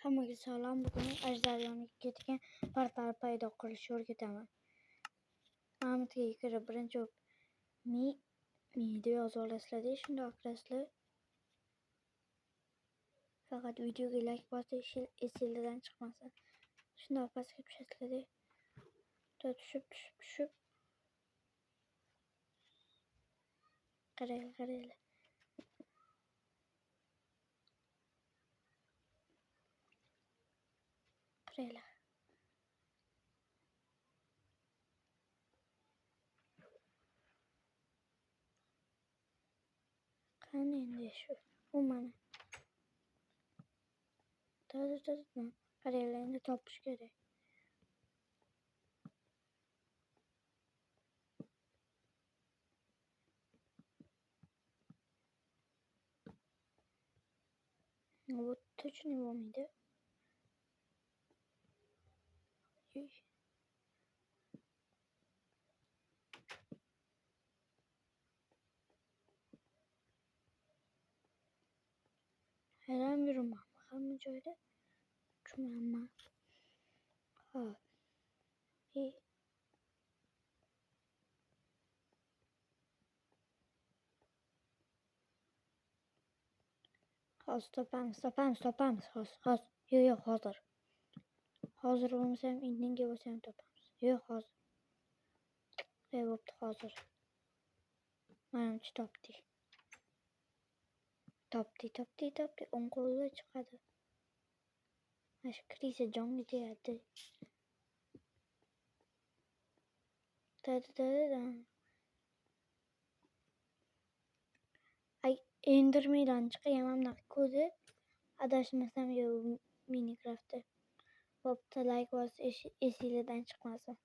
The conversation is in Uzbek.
Hammaga salom. Bugun Ajdariyoga ketgan portal paydo qilishni o'rgataman. Ma'lumotga ko'ra, birinchi mi deb yozib olasizlar, shundoq qilasizlar. Faqat videoga like bosish esingizdan chiqmasin. Shundoq pastga tushasizlar. Tushib. Qaranglar. Qani endi shu. U mana. Qaranglar, endi topish kerak. Вот точно его мида. Hayran bir umam. Hamma joyda tushunmayman. Hop. Hozir topamiz. Hozir. Yo'q, hozir. Hozir bo'lmasam, indinga bo'lsam topamiz. Yo'q, hozir. Bo'pti, hozir. Manimcha topdik. Topdik. O'ng qo'lda chiqadi. Mana shu kirisa jonga tegadi. Ay, Enderman'dan chiqayam anaqa ko'zi. Adashmasam Minecraftda. Bo'pti, like bosish esingizdan chiqmasin.